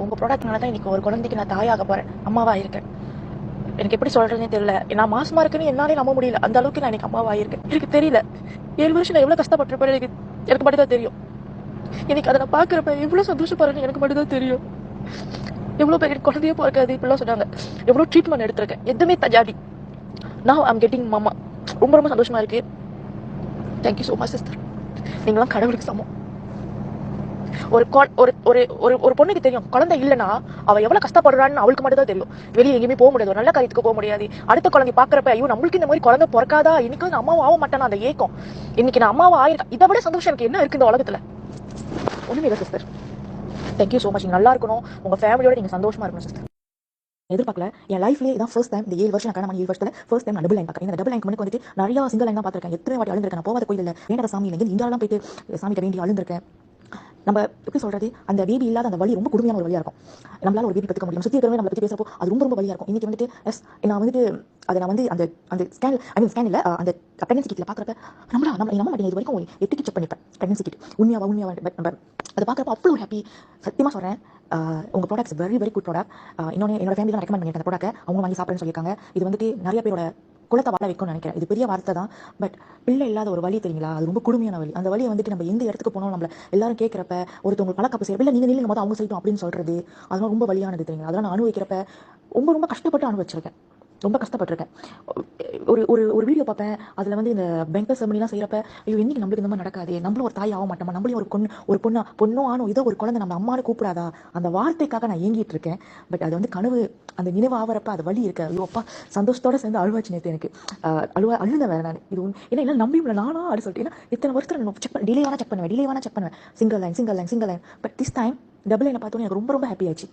உங்கள் ப்ராடக்ட்னால தான் இன்னைக்கு ஒரு குழந்தைக்கு நான் தாயாக போகிறேன், அம்மாவாக இருக்கேன். எனக்கு எப்படி சொல்கிறதுனே தெரியல. நான் மாசமாக இருக்குன்னு என்னாலே நம்ப முடியல. அந்த அளவுக்கு நான் எனக்கு அம்மாவாக இருக்கேன். எனக்கு தெரியல 7 வருஷம் நான் எவ்வளோ கஷ்டப்பட்டிருப்பேன். எனக்கு மட்டும் தான் தெரியும். எனக்கு அதை நான் பார்க்குறப்ப எவ்வளோ சந்தோஷப்படுறேன்னு எனக்கு மட்டும் தான் தெரியும். எவ்வளோ பேர் எனக்கு குழந்தையே பிறக்காது இப்படிலாம் சொன்னாங்க. எவ்வளோ ட்ரீட்மெண்ட் எடுத்திருக்கேன். எதுவுமே தஜாடி. நான் ஐம் கெட்டிங் மாமா. ரொம்ப ரொம்ப சந்தோஷமாக இருக்குது. Thank you so much sister. நீங்களாம் கடவுளுக்கு சமம். ஒரு ஒரு ஒரு ஒரு பொண்ணுக்கு தெரியும் குழந்தை இல்லைன்னா அவள் எவ்வளோ கஷ்டப்படுறான்னு அவளுக்கு மட்டும் தான் தெரியும். வெளியே எங்கேயுமே போக முடியாது, ஒரு நல்ல காரியத்துக்கு போக முடியாது. அடுத்த குழந்தை பார்க்குறப்ப ஐயோ நம்மளுக்கு இந்த மாதிரி குழந்தை பிறக்காதா, இன்னைக்கு நான் அம்மாவும் ஆக மாட்டேன்னா அந்த ஏக்கம். இன்னைக்கு நான் அம்மாவும் ஆயிருக்கேன். இதை விட சந்தோஷம் எனக்கு என்ன இருக்கு இந்த உலகத்தில்? ஒன்றுமே இல்லை சிஸ்டர். Thank you so much. நீங்கள் நல்லா இருக்கணும், உங்கள் ஃபேமிலியோட நீங்கள் சந்தோஷமா இருக்கணும் சிஸ்டர். எதிர்பார்க்கல. என் லைஃப்லேயே இதான் ஃபர்ஸ்ட் டைம். இந்த 7 வருஷம் கல்யாணம் 7 வருஷத்துல ஃபர்ஸ்ட் டைம் நான் டபுள் லைன் பார்க்குறேன். இந்த டபுள் லைன் முன்னாடி வந்துட்டு நிறைய சிங்கிள் லைன் தான் பார்த்துருக்கேன். எத்தனை வாட்டி அழுந்திருக்கேன். நான் போகாத கோயில் இல்லை, வேண்டாத சாமி இல்லை, இந்தியாவெல்லாம் போயிட்டு சாமிகிட்ட வேண்டி அழுந்திருக்கேன். நம்ம எப்படி சொல்றது, அந்த பேபி இல்லாத அந்த வலி ரொம்ப கொடுமையான ஒரு வழியாக இருக்கும். நம்மளால ஒரு பேபி பத்துக்க முடியும். சுற்றி இருக்கிறவங்க நம்மளை பற்றி பேசுறப்போ அது ரொம்ப ரொம்ப வழியாக இருக்கும். இன்னைக்கு வந்துட்டு நான் வந்துட்டு அதை நான் வந்து அந்த அந்த ஸ்கேன் இல்லை அந்த ப்ரெக்னன்சி கிட்டில் பார்க்குறப்ப நம்ம நம்ப மாட்டேங்க. இது வரைக்கும் 8 கிட் செக் பண்ணிப்பேன் ப்ரெக்னன்சி கிட். உண்மையாக பட் நம்ம அதை பார்க்குறப்ப அவ்வளோ ஹாப்பி. சத்தியமாக சொல்கிறேன், உங்கள் products very very good product. இன்னொன்று என்னோட ஃபேமிலி தான் ரெக்கமெண்ட் பண்ணியிருக்கேன் அந்த ப்ராடக்ட். அவங்க வாங்கி சாப்பிட்றேன்னு சொல்லியிருக்காங்க. இது வந்துட்டு நிறைய பேரோட குலத்தை வாழ வைக்கும்னு நினைக்கிறேன். இது பெரிய வார்த்தை தான், பட் பிள்ளை இல்லாத ஒரு வழி தெரியுங்களா, அது ரொம்ப கொடுமையான வழி. அந்த வழியை வந்துட்டு நம்ம எந்த இடத்துக்கு போனோம் நம்மள எல்லாரும் கேட்குறப்ப ஒருத்தவங்க பழக்கப்பு செய்யற இல்லை நீங்கள் நில்லுங்க போது அவங்க செய்யட்டும் அப்படின்னு சொல்றது, அதெல்லாம் ரொம்ப வழியானது தெரியுங்களா. அதெல்லாம் நான் அனுபவிக்கிறப்ப ரொம்ப ரொம்ப கஷ்டப்பட்டு அனுபவிச்சிருக்கேன். ரொம்ப கஷ்டப்பட்டிருக்கேன். ஒரு ஒரு ஒரு வீடியோ பார்ப்பேன், அதில் வந்து இந்த பெங்கல் செரமனிலாம் செய்கிறப்ப ஐயோ இன்னைக்கு நம்மளுக்கு இந்த மாதிரி நடக்காது, நம்மளும் ஒரு தாய் ஆக மாட்டோமா, நம்மளையும் ஒரு பொண்ணோ ஆனோ இதோ ஒரு குழந்தை நம்ம அம்மானு கூப்பிடாதா, அந்த வார்த்தைக்காக நான் ஏங்கிட்டு இருக்கேன். பட் அது வந்து கனவு, அந்த நினைவு ஆகிறப்ப அது வழி இருக்கு. ஐயோ அப்பா சந்தோஷத்தோட சேர்ந்து அழுவாச்சு நேற்று எனக்கு. அழுந்தேன் வேறு நான். இது ஏன்னா எல்லாம் நம்பி முடியல நானா அப்படி சொல்லிட்டு. ஏன்னா இத்தனை வருஷத்தில் நான் செக் டிலே வேணா செக் பண்ணுவேன் single line but this time double லைனை பார்த்தோன்னே எனக்கு ரொம்ப ரொம்ப ஹாப்பி ஆச்சு.